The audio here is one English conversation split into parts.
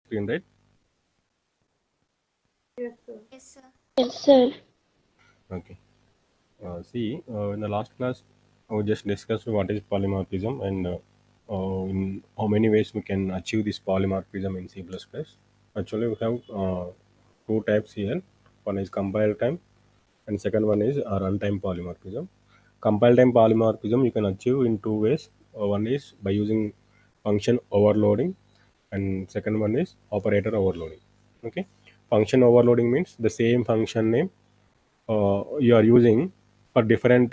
screen, right? Yes, sir. Yes, sir. Yes, sir. Okay. See, in the last class, we just discussed what is polymorphism and in how many ways we can achieve this polymorphism in C++. Actually, we have two types here. One is compile time, and second one is runtime polymorphism. Compile time polymorphism you can achieve in two ways. One is by using function overloading, and second one is operator overloading. Okay, function overloading means the same function name you are using for different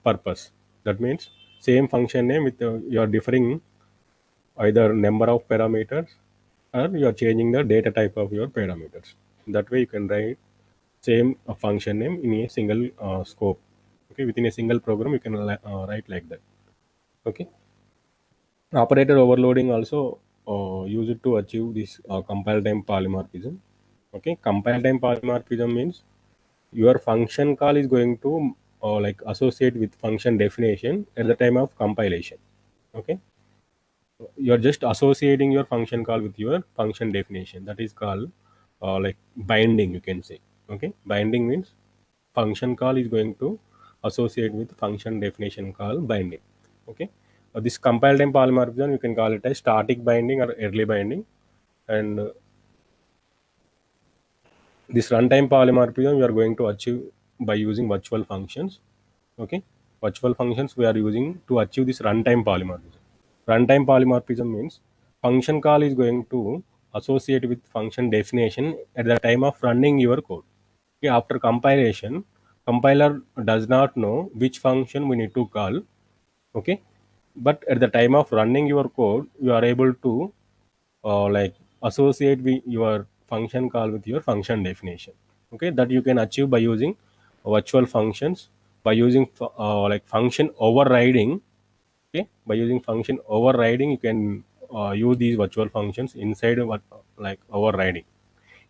purpose. That means same function name with you are differing either number of parameters or you are changing the data type of your parameters. That way you can write same function name in a single scope. Okay, within a single program you can write like that. Okay, operator overloading also use it to achieve this compile time polymorphism. Okay, compile time polymorphism means your function call is going to like associate with function definition at the time of compilation. Okay, you're just associating your function call with your function definition. That is called like binding, you can say. Okay, binding means function call is going to associate with function definition call binding. Okay, this compile time polymorphism you can call it as static binding or early binding, and this runtime polymorphism we are going to achieve by using virtual functions. Okay, virtual functions we are using to achieve this runtime polymorphism. Runtime polymorphism means function call is going to associate with function definition at the time of running your code. Okay, after compilation, compiler does not know which function we need to call. Okay, but at the time of running your code, you are able to like associate with your function call with your function definition. Okay, that you can achieve by using virtual functions, by using like function overriding. Okay, by using function overriding you can use these virtual functions inside of what like overriding.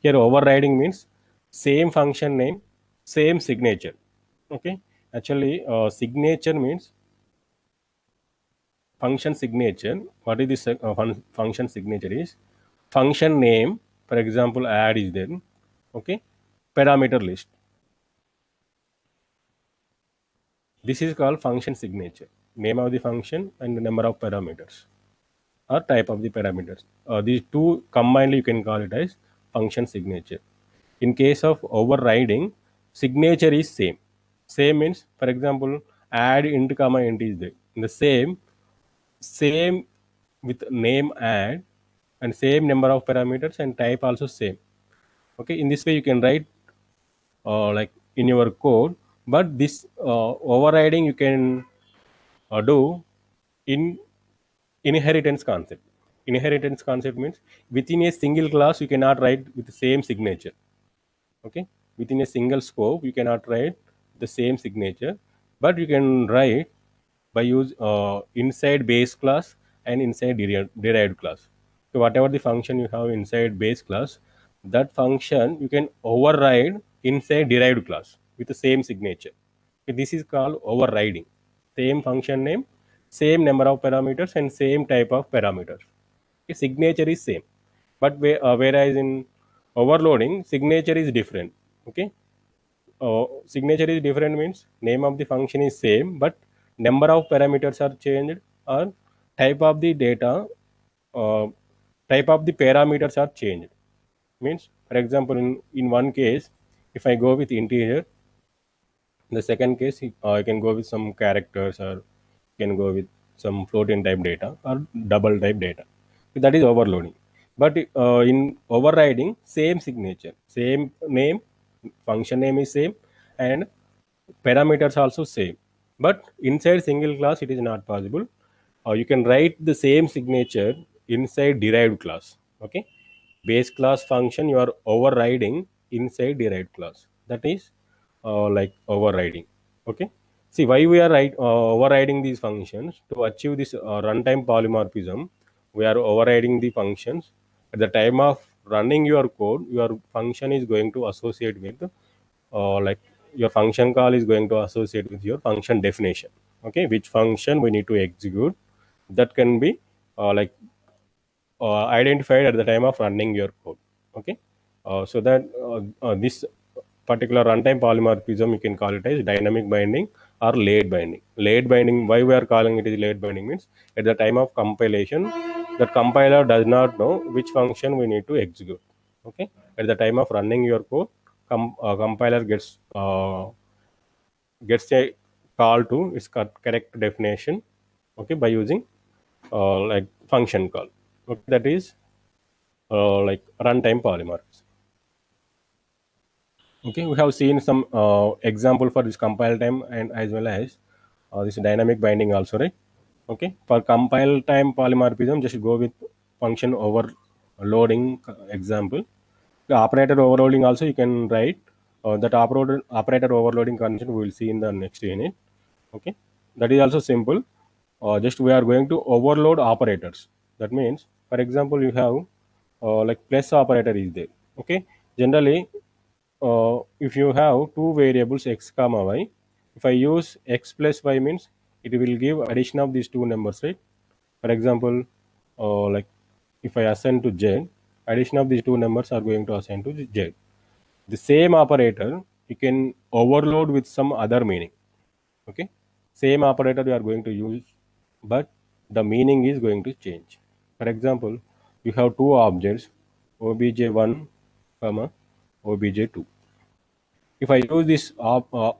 Here overriding means same function name, same signature. Okay, actually signature means function signature. What is this function signature is function name. For example, add is there. Okay, parameter list. This is called function signature. Name of the function and the number of parameters or type of the parameters. These two combined you can call it as function signature. In case of overriding, signature is same. Same means, for example, add int comma int is there. In the same with name add and same number of parameters and type also same. Okay, in this way you can write like in your code, but this overriding you can do in inheritance concept. Inheritance concept means within a single class you cannot write with the same signature. Okay, within a single scope you cannot write the same signature, but you can write by use inside base class and inside derived class. So whatever the function you have inside base class, that function you can override inside derived class with the same signature. Okay, this is called overriding. Same function name, same number of parameters and same type of parameters. Okay, signature is same, but whereas in overloading signature is different. Okay, signature is different means name of the function is same, but number of parameters are changed or type of the data, uh, type of the parameters are changed. Means, for example, in one case, if I go with integer, in the second case, I can go with some characters or can go with some floating type data or double type data. That is overloading. But in overriding, same signature, same name, function name is same, and parameters also same. But inside single class, it is not possible. You can write the same signature inside derived class. Okay, base class function you are overriding inside derived class. That is like overriding. Okay, see why we are overriding these functions to achieve this runtime polymorphism. We are overriding the functions at the time of running your code. Your function is going to associate with like your function call is going to associate with your function definition. Okay, which function we need to execute. That can be like identified at the time of running your code. Okay, so that this particular runtime polymorphism, you can call it as dynamic binding or late binding. Late binding, why we are calling it is late binding, means at the time of compilation, the compiler does not know which function we need to execute. Okay, at the time of running your code, compiler gets a call to its correct definition. Okay, by using like function call. Okay, that is like runtime polymorphism. Okay, we have seen some example for this compile time and as well as this dynamic binding also, right? Okay, for compile time polymorphism, just go with function overloading example. The operator overloading also you can write. That operator overloading condition we will see in the next unit. Okay, that is also simple. Just we are going to overload operators. That means, for example, you have like plus operator is there. Okay, generally if you have two variables x comma y, if I use x plus y means it will give addition of these two numbers, right? For example, like if I assign to z, addition of these two numbers are going to assign to z. The same operator you can overload with some other meaning. Okay, same operator you are going to use, but the meaning is going to change. For example, you have two objects obj1 comma obj2. If I use this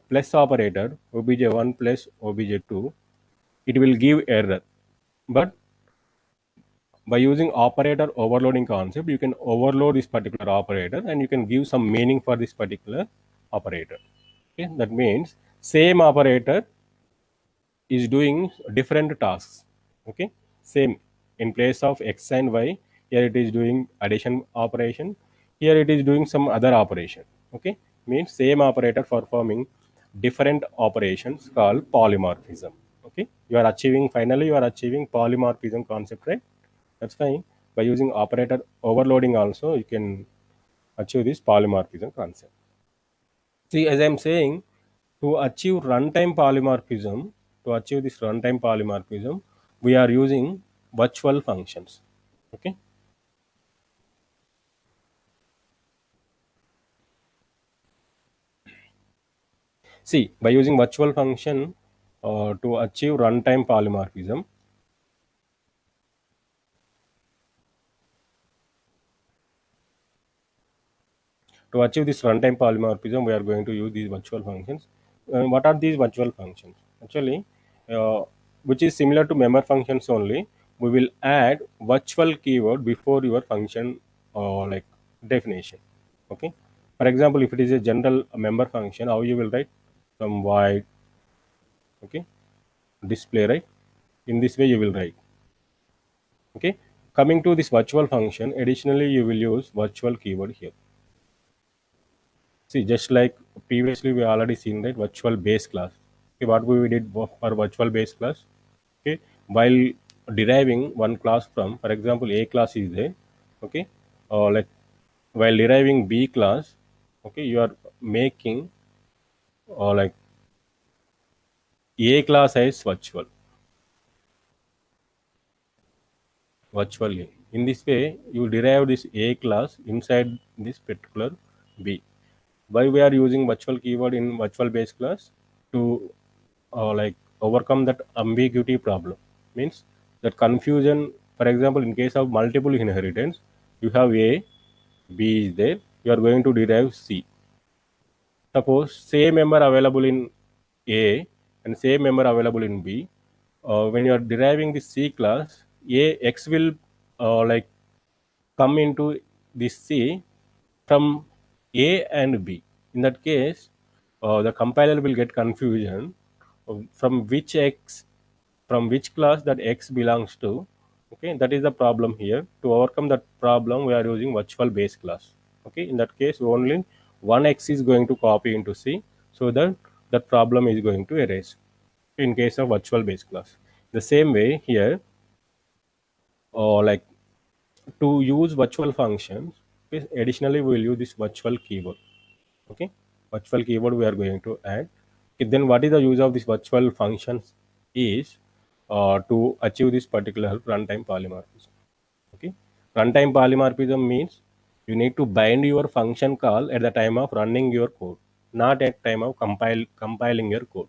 plus operator obj1 plus obj2, it will give error. But by using operator overloading concept, you can overload this particular operator and you can give some meaning for this particular operator. Okay, that means same operator is doing different tasks. Okay, same, in place of x and y, here it is doing addition operation, here it is doing some other operation. Okay, means same operator performing different operations called polymorphism. Okay, you are achieving, finally you are achieving polymorphism concept, right? That's fine. By using operator overloading also you can achieve this polymorphism concept. See, as I'm saying, to achieve runtime polymorphism, to achieve this runtime polymorphism, we are using virtual functions. Okay. See, by using virtual function to achieve runtime polymorphism, to achieve this runtime polymorphism, we are going to use these virtual functions. What are these virtual functions? Actually, uh, which is similar to member functions only. We will add virtual keyword before your function like definition. Okay. For example, if it is a general member function, how you will write some void. Okay. Display, right? In this way you will write. Okay. Coming to this virtual function, additionally you will use virtual keyword here. See, just like previously we already seen that virtual base class. Okay, what we did for virtual base class. Okay, while deriving one class from, for example, A class is there. Okay, like while deriving B class, okay, you are making like A class as virtually. In this way, you derive this A class inside this particular B. Why we are using virtual keyword in virtual base class? To like overcome that ambiguity problem, means that confusion. For example, in case of multiple inheritance, you have a, b is there, you are going to derive c. Suppose same member available in a and same member available in b, when you are deriving the c class, a x will like come into this c from A and B. In that case, the compiler will get confusion of from which x, from which class that x belongs to. Okay, that is the problem here. To overcome that problem, we are using virtual base class. Okay, in that case, only one x is going to copy into C, so that that problem is going to erase. In case of virtual base class, the same way here, like to use virtual functions, okay, additionally we will use this virtual keyword. Okay, virtual keyword we are going to add. Okay, then what is the use of this virtual functions is to achieve this particular runtime polymorphism. Okay, Runtime polymorphism means you need to bind your function call at the time of running your code, not at time of compiling your code.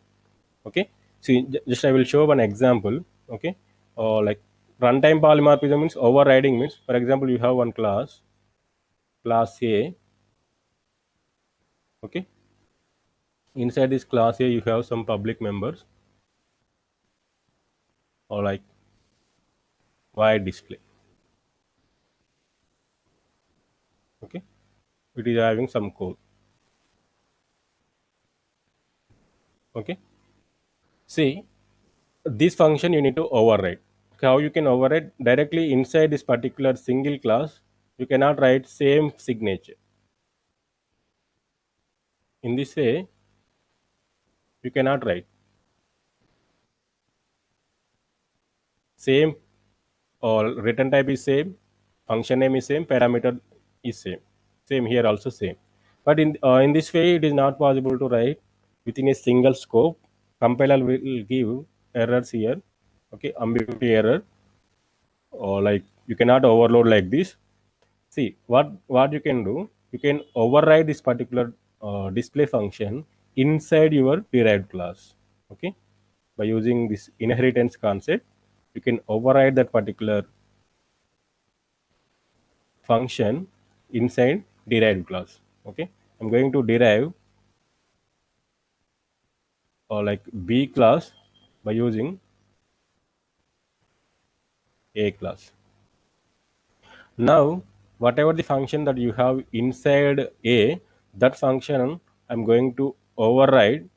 Okay. See, just I will show one example. Okay. Like runtime polymorphism means overriding means, for example, you have one class A. Okay. Inside this class A, you have some public members or like void display. Okay. It is having some code. Okay. See, this function you need to override. How you can override directly inside this particular single class? You cannot write same signature. In this way, you cannot write same or return type is same, function name is same, parameter is same here also same. But in this way, it is not possible to write within a single scope. Compiler will give errors here. Okay, ambiguity error, or like you cannot overload like this. See what you can do. You can override this particular display function inside your derived class. Okay, by using this inheritance concept, you can override that particular function inside derived class. Okay, I'm going to derive or like B class by using A class. Now, whatever the function that you have inside A, that function I'm going to override.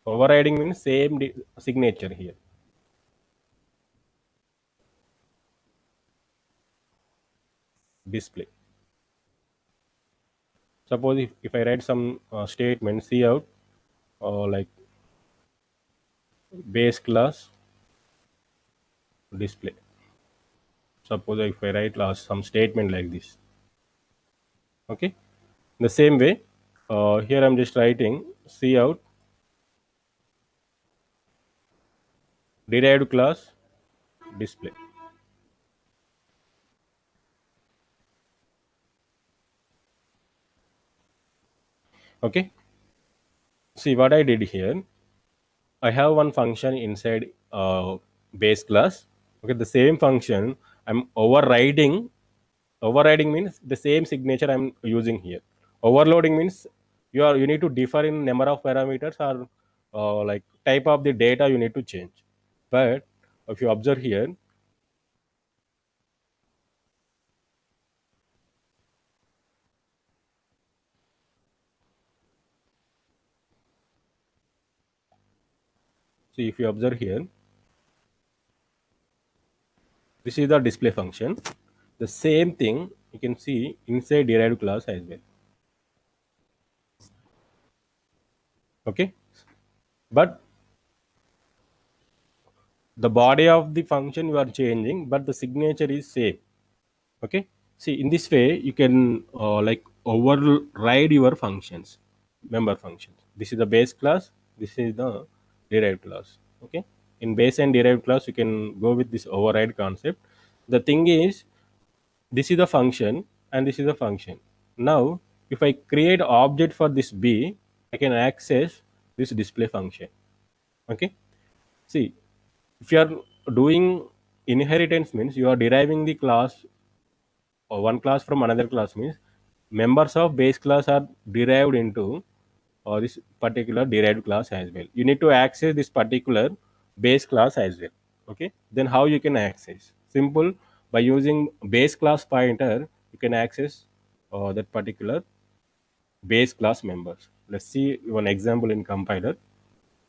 Overriding means same signature here. Display. Suppose if I write some statement cout or like base class display. Suppose if I write some statement like this. Okay. The same way, here I'm just writing cout derived class display. Okay. See what I did here. I have one function inside base class. Okay, the same function I'm overriding. Overriding means the same signature I'm using here. Overloading means you need to differ in number of parameters or like type of the data you need to change. But if you observe here, see if you observe here, this is the display function. The same thing you can see inside derived class as well. Okay, but the body of the function you are changing, but the signature is same. Okay, see in this way you can like override your functions, member functions. This is the base class, this is the derived class. Okay, in base and derived class you can go with this override concept. The thing is, this is the function and this is the function. Now if I create object for this b, I can access this display function. Okay, see, if you are doing inheritance means you are deriving the class or one class from another class means members of base class are derived into this particular derived class as well. You need to access this particular base class as well. Okay, then how you can access? Simple, by using base class pointer you can access that particular base class members. Let's see one example in compiler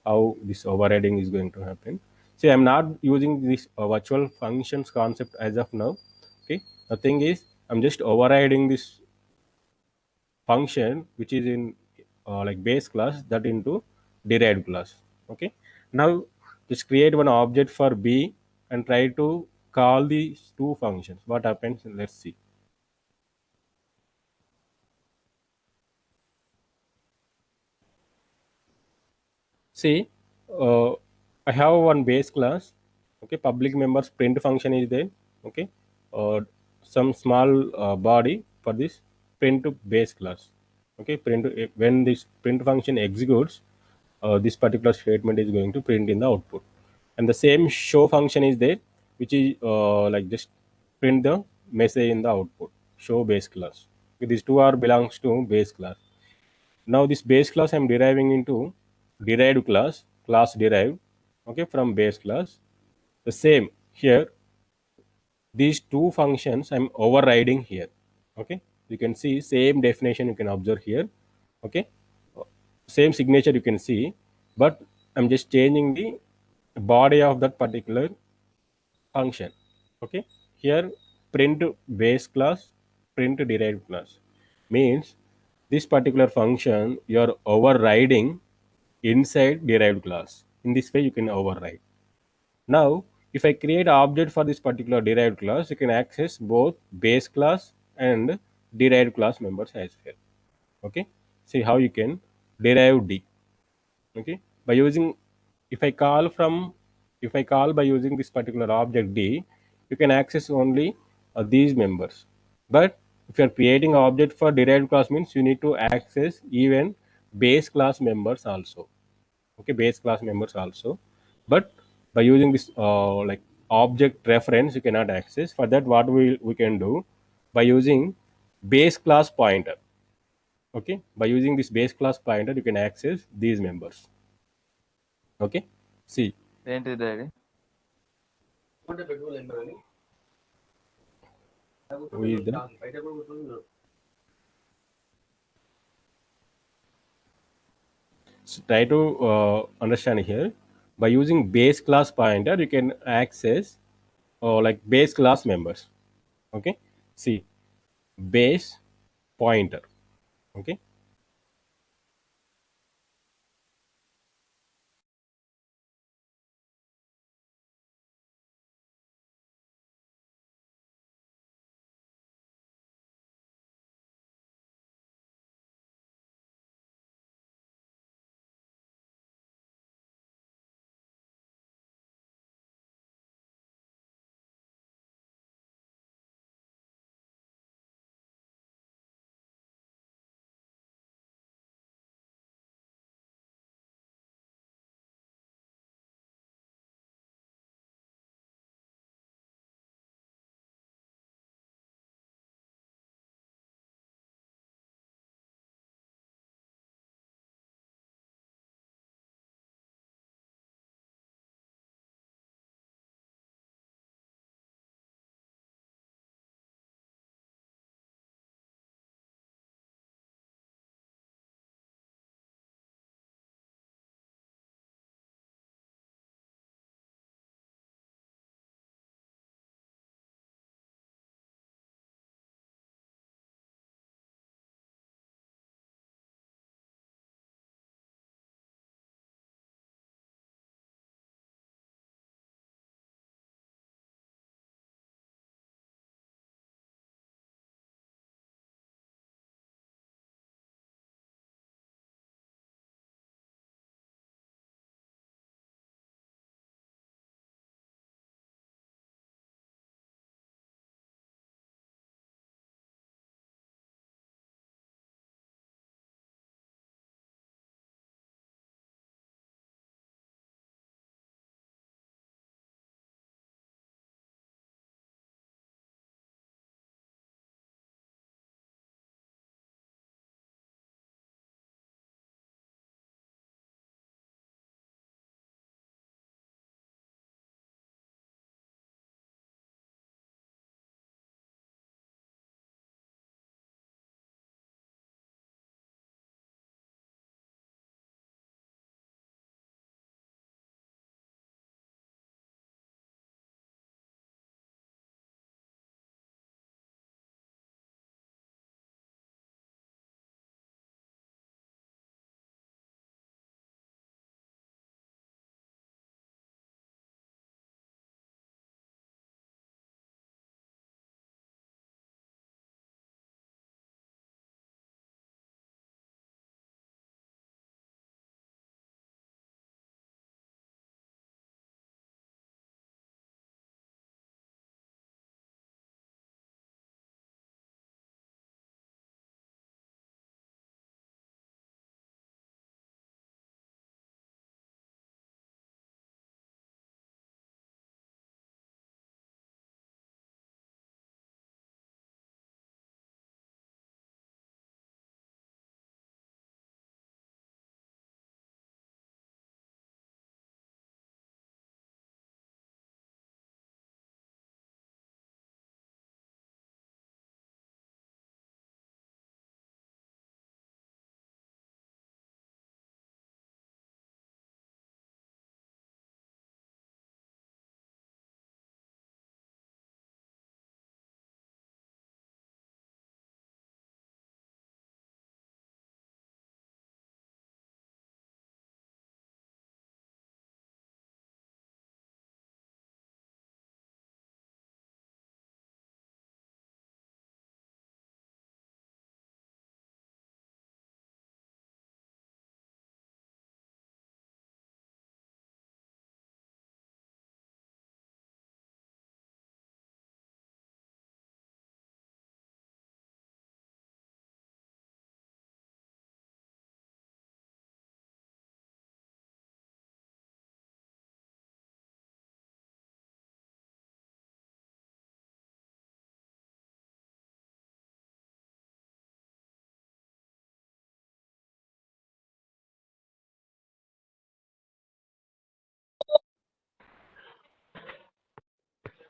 how this overriding is going to happen. See, I'm not using this virtual functions concept as of now. Okay, the thing is I'm just overriding this function which is in like base class that into derived class. Okay, now just create one object for b and try to call these two functions. What happens? Let's see. See, uh, I have one base class. Okay, public members print function is there. Okay, or some small body for this print base class. Okay, print when this print function executes, this particular statement is going to print in the output. And the same show function is there, which is like just print the message in the output. Show base class. Okay, these two are belongs to base class. Now this base class I'm deriving into derived class derived, okay, from base class. The same here, these two functions I'm overriding here. Okay, you can see same definition you can observe here. Okay, same signature you can see, but I'm just changing the body of that particular function. Okay, here print base class, print derived class means this particular function you are overriding inside derived class. In this way you can override. Now if I create an object for this particular derived class, you can access both base class and derived class members as well. Okay, see how you can derive D. Okay, by using, if I call from, if I call by using this particular object D, you can access only these members. But if you are creating an object for derived class means you need to access even base class members also. Okay, base class members also. But by using this like object reference you cannot access. For that what we can do, by using base class pointer. Okay, by using this base class pointer you can access these members. Okay, see, ఏంటి daddy? who is there? So try to understand here. By using base class pointer you can access like base class members. Okay, see, base pointer. Okay,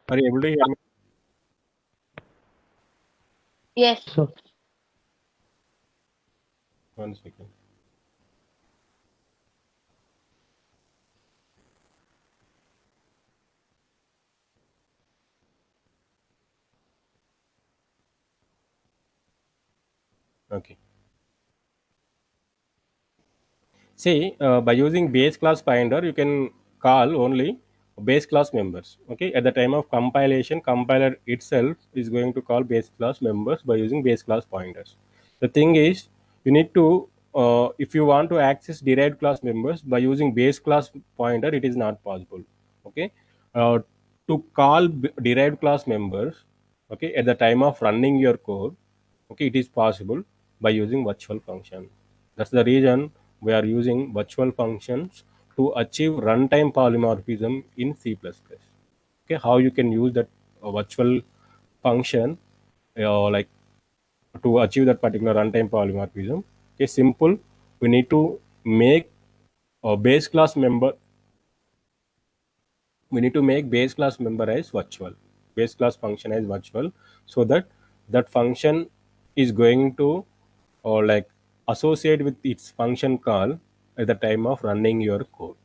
Are you able to hear me? Yes. So, 1 second. Okay. See, by using base class finder, you can call only base class members. Okay, at the time of compilation, compiler itself is going to call base class members by using base class pointers. The thing is, you need to, if you want to access derived class members by using base class pointer, it is not possible. Okay, uh, to call derived class members, okay, at the time of running your code, okay, it is possible by using virtual function. That's the reason we are using virtual functions to achieve runtime polymorphism in C++. Okay, how you can use that virtual function, like to achieve that particular runtime polymorphism. Okay, simple. We need to make a base class member. We need to make base class member as virtual, base class function as virtual, so that that function is going to, or like, associate with its function call at the time of running your code.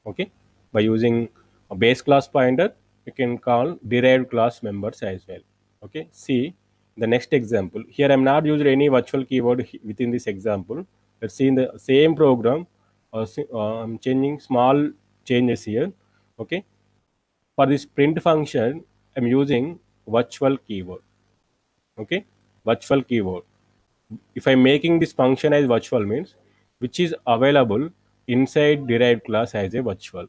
Okay, by using a base class pointer, you can call derived class members as well. Okay, see the next example. Here I'm not using any virtual keyword within this example. Let's see in the same program, I'm changing small changes here. Okay, for this print function, I'm using virtual keyword. Okay, virtual keyword. If I'm making this function as virtual, means which is available inside derived class as a virtual.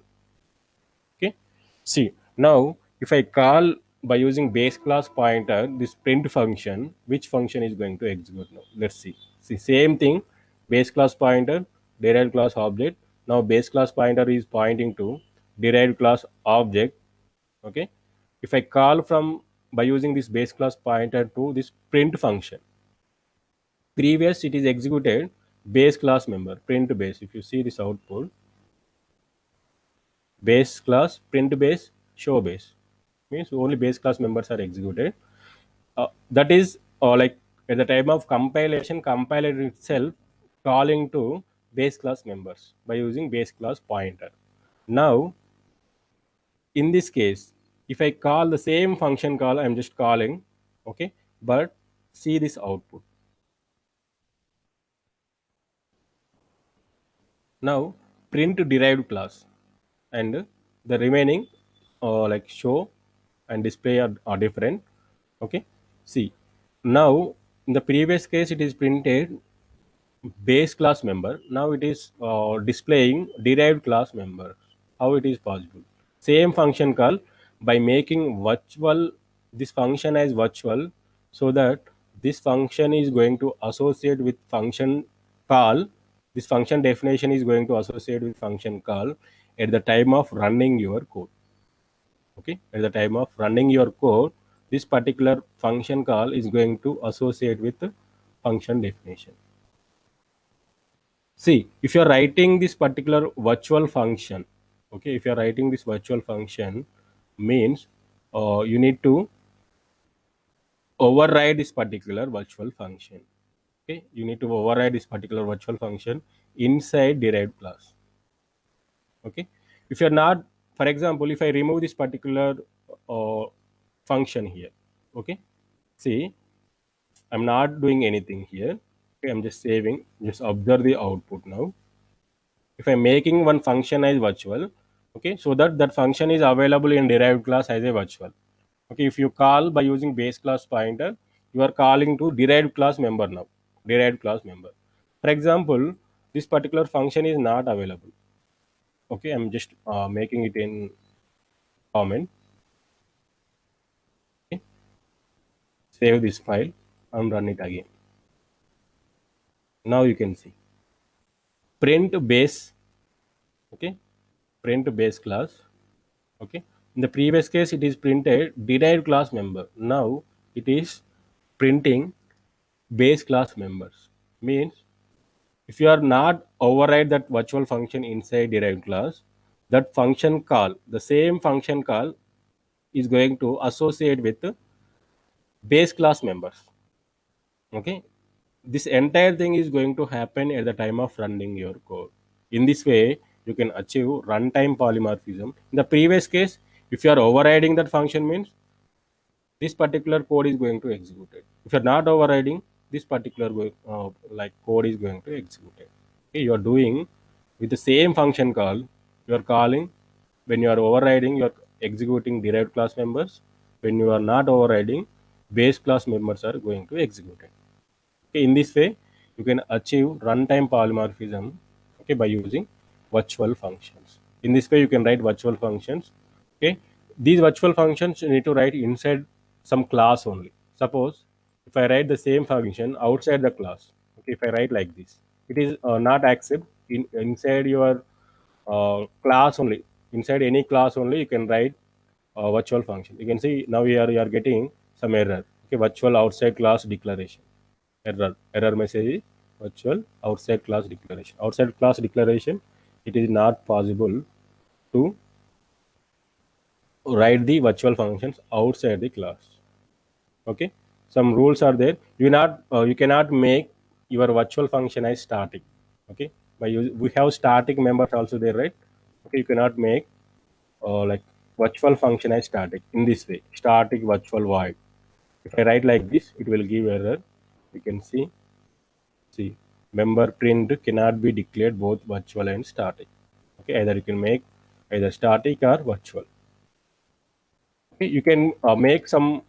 Okay, see now if I call by using base class pointer this print function, which function is going to execute now? Let's see same thing, base class pointer, derived class object. Now base class pointer is pointing to derived class object. Okay, if I call from by using this base class pointer to this print function, previous it is executed base class member print base. If you see this output, base class print base show base, means only base class members are executed. That is, like, at the time of compilation, compiler itself calling to base class members by using base class pointer. Now in this case, if I call the same function call, I'm just calling. Okay, but see this output. Now print derived class, and the remaining, like show and display are different. Okay, see now in the previous case it is printed base class member. Now it is displaying derived class member. How it is possible? Same function call, by making virtual this function as virtual, so that this function is going to associate with function call. This function definition is going to associate with function call at the time of running your code. Okay, at the time of running your code, this particular function call is going to associate with the function definition. See, if you're writing this particular virtual function, okay, if you're writing this virtual function, means you need to override this particular virtual function. Okay, you need to override this particular virtual function inside derived class. Okay, if you're not, for example, if I remove this particular uh, function here, okay, see, I'm not doing anything here. Okay, I'm just saving, just observe the output now. If I'm making one function as virtual, okay, so that that function is available in derived class as a virtual. Okay, if you call by using base class pointer, you are calling to derived class member now, derived class member. For example, this particular function is not available. Okay, I'm just making it in comment. Okay, save this file and run it again. Now you can see print base. Okay, print base class. Okay, in the previous case it is printed derived class member. Now it is printing base class members. Means if you are not override that virtual function inside derived class, that function call, the same function call is going to associate with base class members. Okay, this entire thing is going to happen at the time of running your code. In this way, you can achieve runtime polymorphism. In the previous case, if you are overriding that function, means this particular code is going to execute it. If you are not overriding, this particular like code is going to execute it. Okay, you are doing with the same function call. You are calling when you are overriding. You are executing derived class members. When you are not overriding, base class members are going to execute it. Okay, in this way, you can achieve runtime polymorphism, okay, by using virtual functions. In this way, you can write virtual functions. Okay, these virtual functions you need to write inside some class only. Suppose if I write the same function outside the class, okay, if I write like this, it is not accept inside your class only. Inside any class only, you can write virtual function. You can see now you are getting some error. Okay, virtual outside class declaration. Error message is virtual outside class declaration. Outside class declaration, it is not possible to write the virtual functions outside the class. Okay, some rules are there. You cannot make your virtual function as static. Okay, we have static members also there, right? Okay, you cannot make like virtual function as static in this way. Static virtual void. If I write like this, it will give error. You can see member print cannot be declared both virtual and static. Okay, either you can make either static or virtual. Okay, you can make some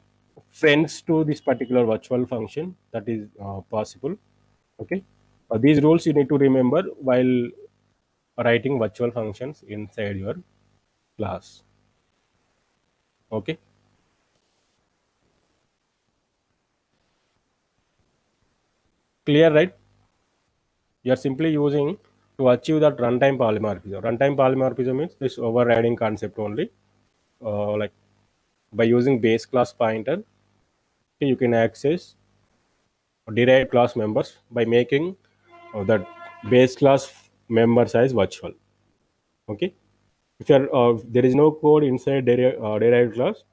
friends to this particular virtual function, that is possible. Okay, these rules you need to remember while writing virtual functions inside your class. Okay, clear, right? You are simply using to achieve that runtime polymorphism. Runtime polymorphism means this overriding concept only. Like by using base class pointer, okay, you can access derived class members by making that base class member size virtual. Okay, if there is no code inside derived class,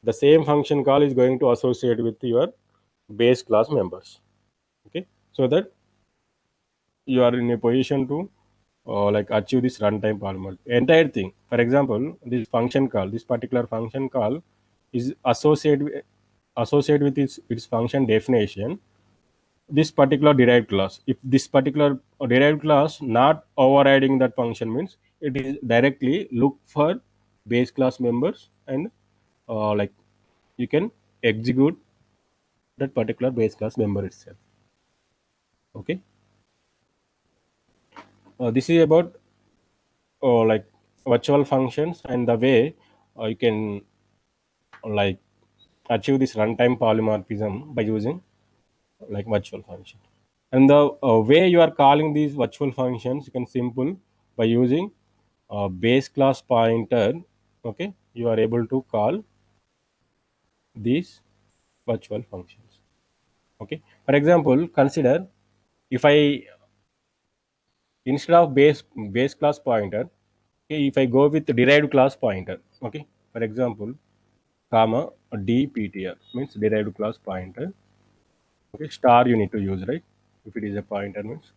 the same function call is going to associate with your base class members. Okay, so that you are in a position to like achieve this runtime polymer entire thing. For example, this particular function call is associated with its function definition, this particular derived class. If this particular derived class not overriding that function, means it is directly look for base class members, and like you can execute that particular base class member itself. Okay, this is about like virtual functions and the way you can like achieve this runtime polymorphism by using like virtual function. And the way you are calling these virtual functions, you can simple by using base class pointer. Okay, you are able to call these virtual functions. Okay, for example, consider if I instead of base class pointer, okay, if I go with derived class pointer. Okay, for example, comma dptr means derived class pointer. Okay, star you need to use, right? If it is a pointer means,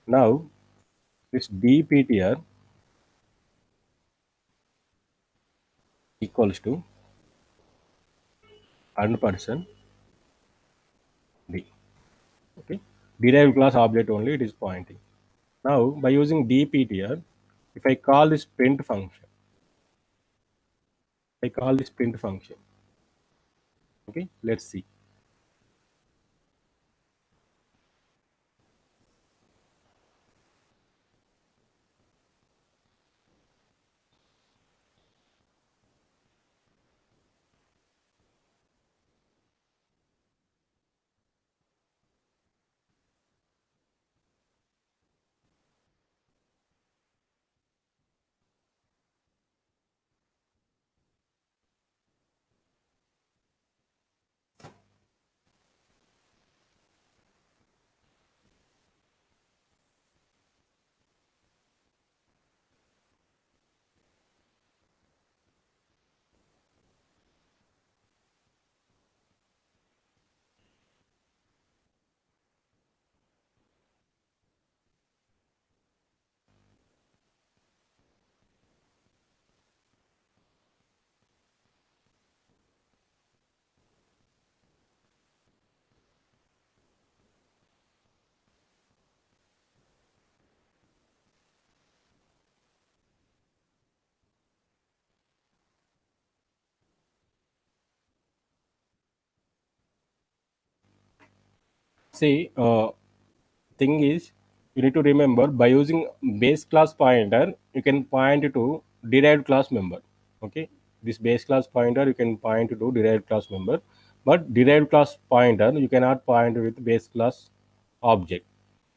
now this dptr equals to person d. Okay, derived class object only it is pointing. Now by using dptr, if I call this print function, I call this print function. Okay, let's see. See, thing is, you need to remember by using base class pointer, you can point to derived class member. Okay, this base class pointer you can point to derived class member, but derived class pointer you cannot point with base class object.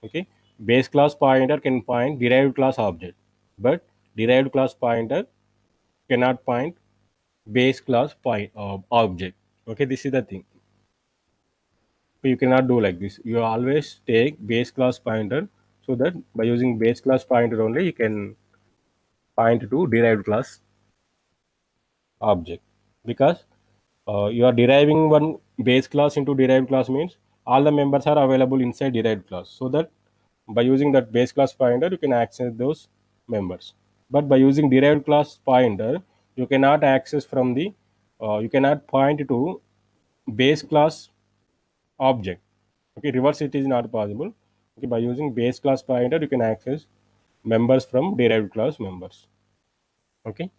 Okay, base class pointer can point derived class object, but derived class pointer cannot point base class point object. Okay, this is the thing. You cannot do like this. You always take base class pointer, so that by using base class pointer only you can point to derived class object, because you are deriving one base class into derived class means all the members are available inside derived class, so that by using that base class pointer you can access those members. But by using derived class pointer you cannot access from the you cannot point to base class object. Okay, reverse it is not possible. Okay, by using base class pointer you can access members from derived class members. Okay,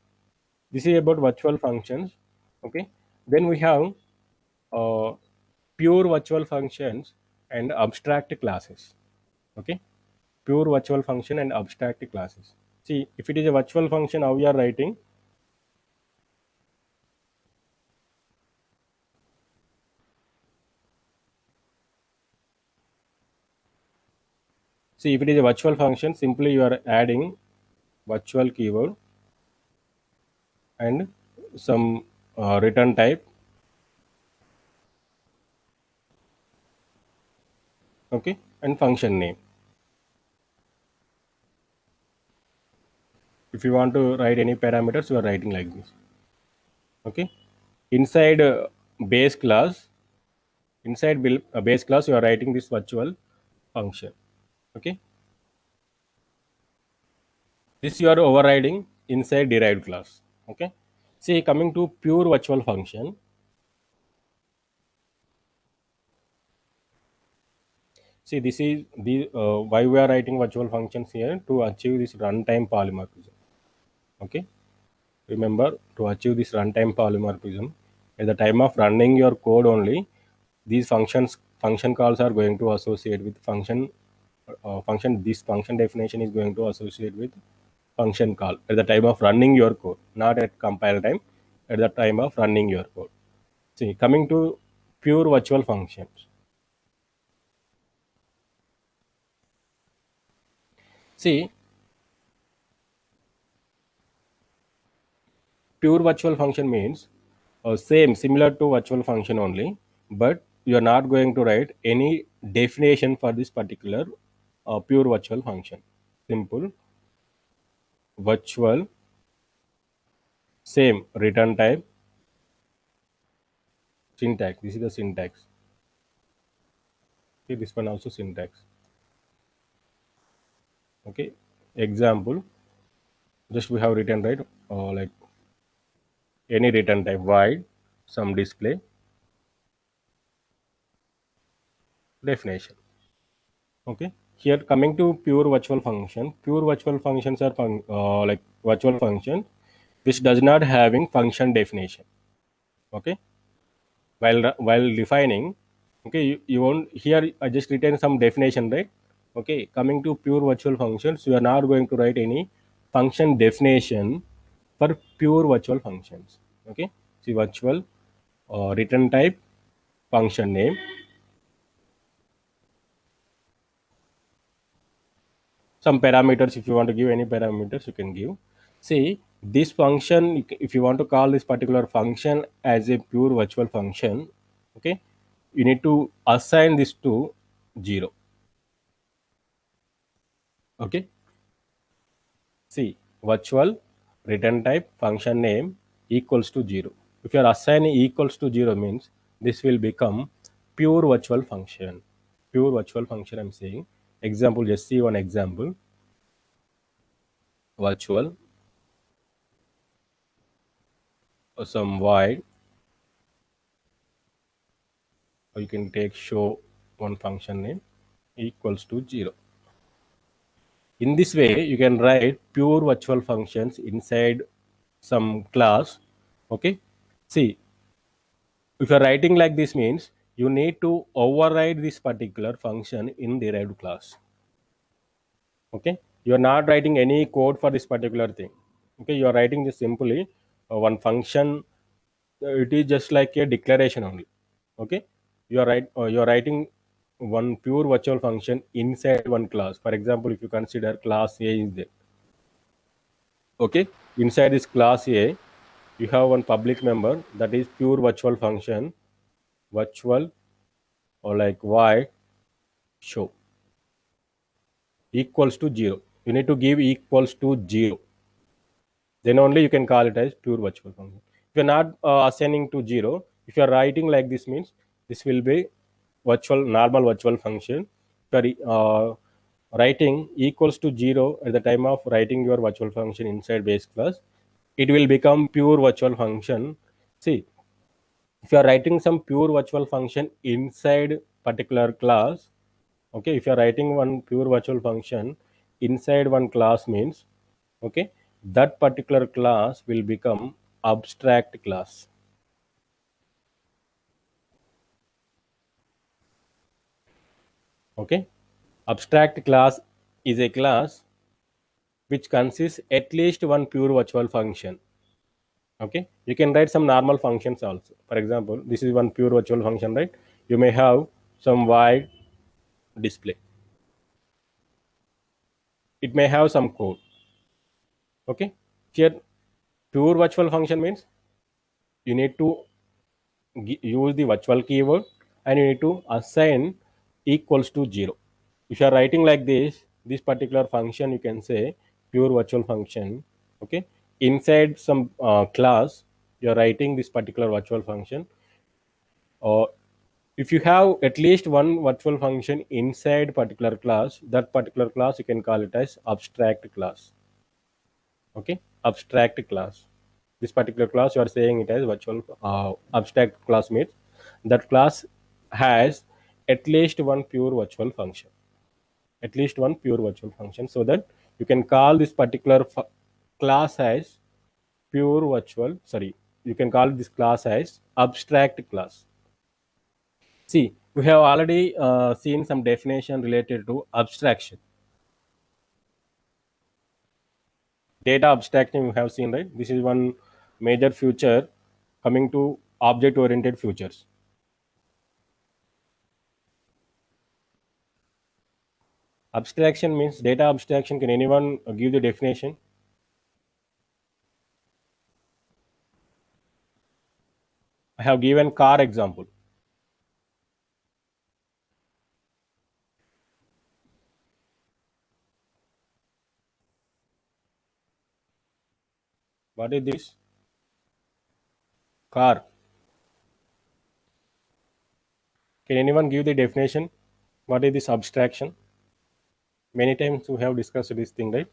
this is about virtual functions. Okay, then we have uh, pure virtual functions and abstract classes. Okay, pure virtual function and abstract classes. See, if it is a virtual function, how we are writing? See, if it is a virtual function, simply you are adding virtual keyword and some return type. Okay, and function name. If you want to write any parameters, you are writing like this. Okay, inside base class, inside base class, you are writing this virtual function. Okay, this you are overriding inside derived class. Okay, see, coming to pure virtual function. See, this is the why we are writing virtual functions here, to achieve this runtime polymorphism. Okay, remember, to achieve this runtime polymorphism, at the time of running your code only, these function calls are going to associate with function. This function definition is going to associate with function call at the time of running your code, not at compile time, at the time of running your code. See, coming to pure virtual functions. See, pure virtual function means same similar to virtual function only, but you are not going to write any definition for this particular pure virtual function. Simple virtual, same return type, syntax. This is the syntax. Okay, this one also syntax. Okay, example, just we have written, right, like any return type, void some display definition. Okay, here coming to pure virtual function. Pure virtual functions are like virtual function which does not having function definition. Okay, while defining, okay, you won't here. I just written some definition, right? Okay, coming to pure virtual functions, you are not going to write any function definition for pure virtual functions. Okay, see, virtual return type, function name, some parameters. If you want to give any parameters, you can give. See, this function, if you want to call this particular function as a pure virtual function, okay, you need to assign this to 0. Okay, see, virtual return type function name equals to 0. If you are assigning equals to 0 means this will become pure virtual function. Pure virtual function, I'm saying. Example, just see one example. Virtual, some void, or you can take show one function name equals to 0. In this way, you can write pure virtual functions inside some class. Okay, see, if you are writing like this means you need to override this particular function in derived class. Okay, you are not writing any code for this particular thing. Okay, you are writing just simply one function. It is just like a declaration only. Okay, you are writing one pure virtual function inside one class. For example, if you consider class A is there. Okay, inside this class A, you have one public member that is pure virtual function, virtual or like void show equals to 0. You need to give equals to 0. Then only you can call it as pure virtual function. If you're not assigning to 0, if you're writing like this, means this will be virtual normal virtual function. If you're writing equals to 0 at the time of writing your virtual function inside base class, it will become pure virtual function. See, if you are writing some pure virtual function inside particular class, okay, if you are writing one pure virtual function inside one class, means okay, that particular class will become abstract class. Okay, abstract class is a class which consists at least one pure virtual function. Okay, you can write some normal functions also. For example, this is one pure virtual function, right? You may have some void display, it may have some code. Okay, here pure virtual function means you need to use the virtual keyword and you need to assign equals to 0. If you are writing like this particular function, you can say pure virtual function. Okay, inside some class, you are writing this particular virtual function. Or if you have at least one virtual function inside particular class, that particular class you can call it as abstract class. Okay, abstract class, this particular class you are saying it as virtual abstract class, means that class has at least one pure virtual function, at least one pure virtual function, so that you can call this particular class as pure virtual, sorry, you can call this class as abstract class. See, we have already seen some definition related to abstraction. Data abstraction we have seen, right? This is one major feature coming to object oriented futures. Abstraction means data abstraction. Can anyone give the definition? I have given car example. What is this? Car. Can anyone give the definition? What is this abstraction? Many times we have discussed this thing, right?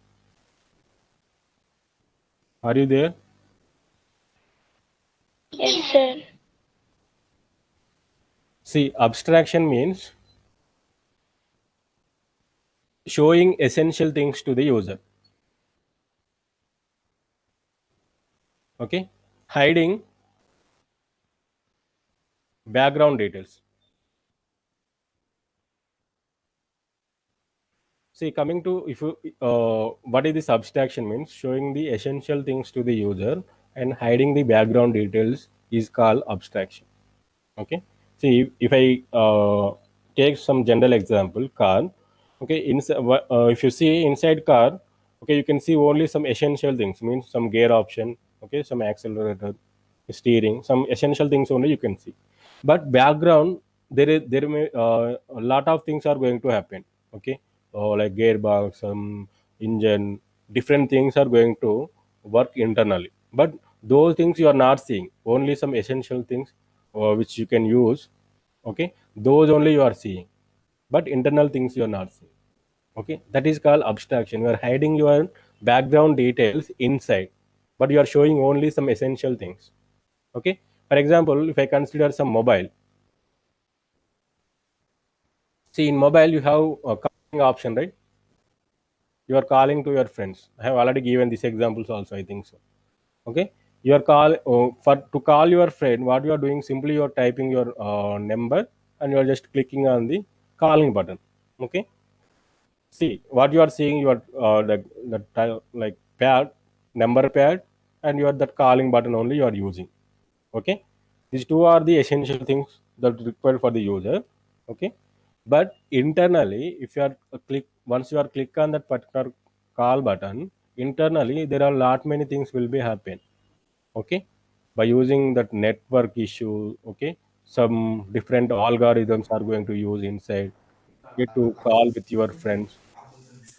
Are you there? Yes, sir. See, abstraction means showing essential things to the user. Okay, hiding background details. See, coming to if you what is this abstraction means? Showing the essential things to the user and hiding the background details is called abstraction. Okay. See, if I take some general example, car. Okay, if you see inside car, okay, you can see only some essential things. Means some gear option. Okay, some accelerator, steering, some essential things only you can see. But background, there may a lot of things are going to happen. Okay, like gearbox, some engine, different things are going to work internally. But those things you are not seeing. Only some essential things which you can use. Okay, those only you are seeing, but internal things you are not seeing. Okay, that is called abstraction. You are hiding your background details inside, but you are showing only some essential things. Okay, for example, if I consider some mobile, see in mobile you have a calling option, right? You are calling to your friends. I have already given these examples also, I think so. Okay, You are call for to call your friend. What you are doing? Simply you are typing your number and you are just clicking on the calling button. Okay. See what you are seeing. You are like pad, number pad, and you are that calling button only you are using. Okay, these two are the essential things that required for the user. Okay, but internally, if you are click once you are click on that particular call button, internally there are lot many things will be happen. Okay, by using that network issue. Okay, some different algorithms are going to use inside get to call with your friends.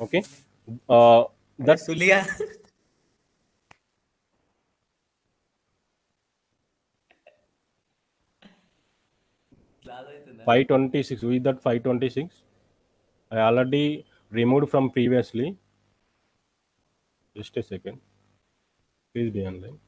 Okay, uh, अरे that सुलिया. 526 with that 526 I already removed from previously. Just a second, please be online.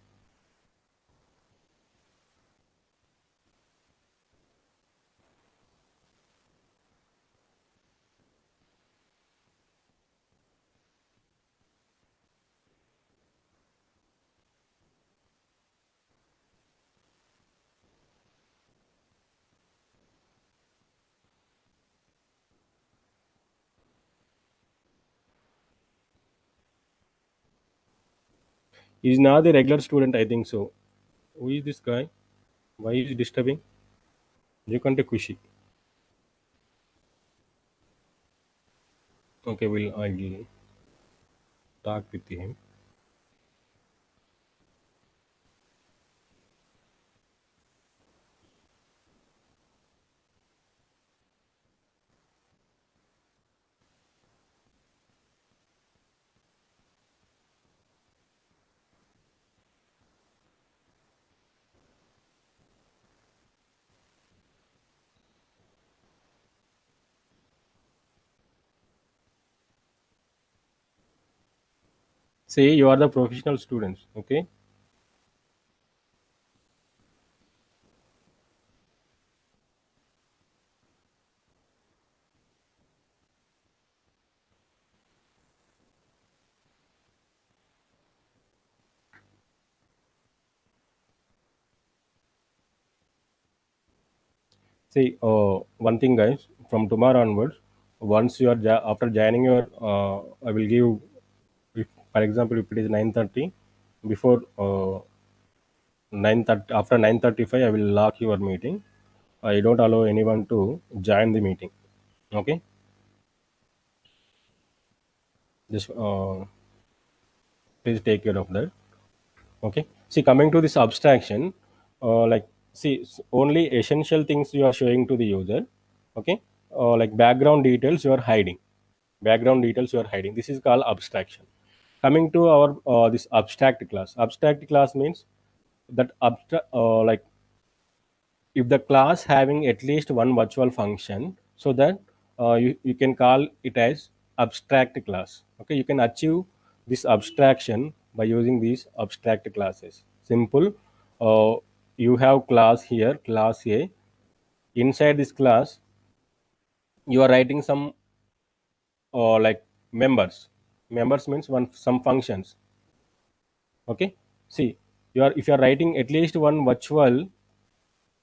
He's not the regular student, I think so. Who is this guy? Why is he disturbing? You can't Kushi. Okay, I'll talk with him. Say you are the professional students. Okay. See, one thing, guys. From tomorrow onwards, once you are after joining your, I will give. If, for example, if it is 9:30, before 9:30 after 9:35, I will lock your meeting. I don't allow anyone to join the meeting. Okay, just please take care of that. Okay, see, coming to this abstraction, like see only essential things you are showing to the user. Okay, like background details you are hiding. Background details you are hiding. This is called abstraction. Coming to our this abstract class. Abstract class means that abstract like if the class having at least one virtual function, so that you can call it as abstract class. Okay, you can achieve this abstraction by using these abstract classes. Simple. uh, you have class here, class A. Inside this class you are writing some like members means one some functions. Okay, see, you are if you are writing at least one virtual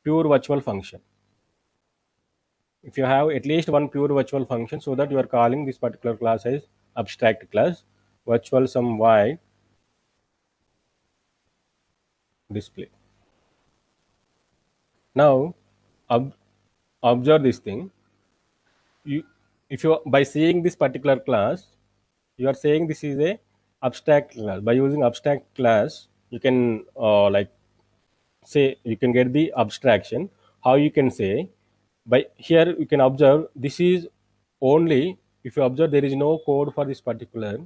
pure virtual function, if you have at least one pure virtual function, so that you are calling this particular class as abstract class virtual some void display. Now ob- observe this thing. You if you by seeing this particular class, you are saying this is a abstract class. By using abstract class you can like say you can get the abstraction. How you can say, by here you can observe this is only, if you observe there is no code for this particular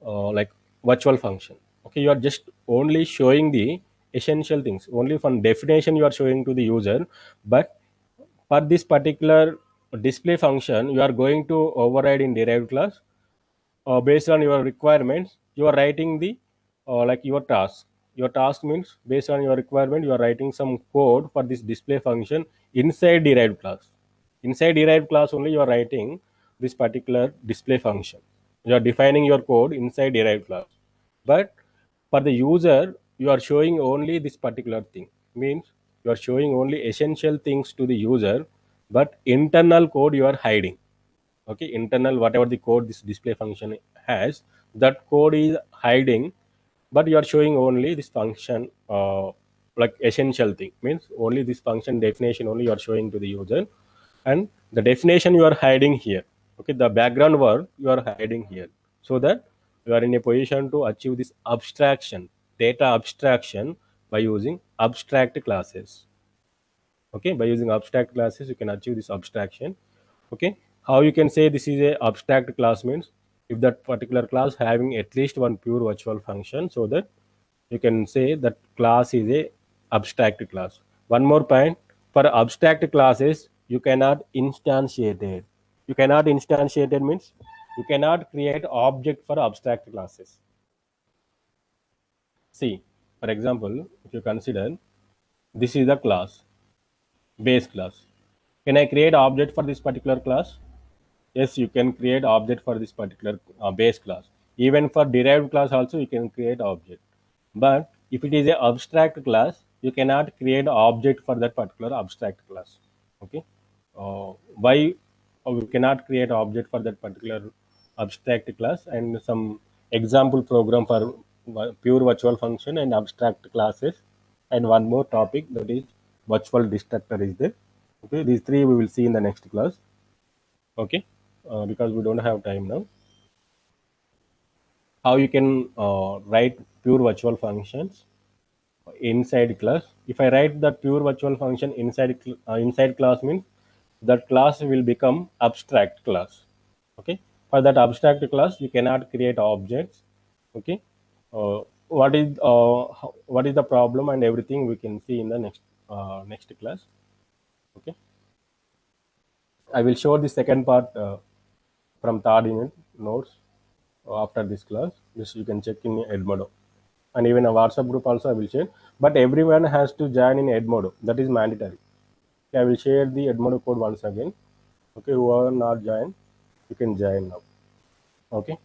like virtual function. Okay, you are just only showing the essential things, only from definition you are showing to the user. But for this particular display function you are going to override in derived class. Based on your requirements you are writing the like your task means based on your requirement you are writing some code for this display function inside derived class. Inside derived class only you are writing this particular display function. You are defining your code inside derived class. But for the user, you are showing only this particular thing, means you are showing only essential things to the user, but internal code you are hiding. Okay, internal whatever the code this display function has, that code is hiding, but you are showing only this function, like essential thing, means only this function definition only you are showing to the user, and the definition you are hiding here. Okay, the background work you are hiding here, so that you are in a position to achieve this abstraction, data abstraction, by using abstract classes. Okay, by using abstract classes you can achieve this abstraction. Okay, how you can say this is a abstract class, means if that particular class having at least one pure virtual function, so that you can say that class is a abstract class. One more point, for abstract classes you cannot instantiate it. You cannot instantiate it means you cannot create object for abstract classes. See, for example, if you consider this is a class, base class. Can I create object for this particular class? Yes, you can create object for this particular base class. Even for derived class also you can create object. But if it is a abstract class, you cannot create object for that particular abstract class. Okay. Why we cannot create object for that particular abstract class, and some example program for pure virtual function and abstract classes, and one more topic, that is virtual destructor is there. Okay, these three we will see in the next class. Okay, because we don't have time now. How you can write pure virtual functions inside class. If I write the pure virtual function inside class, means that class will become abstract class. Okay, for that abstract class you cannot create objects. Okay, what is the problem and everything we can see in the next class. Okay, I will show the second part from third unit notes after this class. This you can check in Edmodo, and even a WhatsApp group also I will share. But everyone has to join in Edmodo. That is mandatory. Okay, I will share the Edmodo code once again. Okay, who are not joined, you can join now. Okay.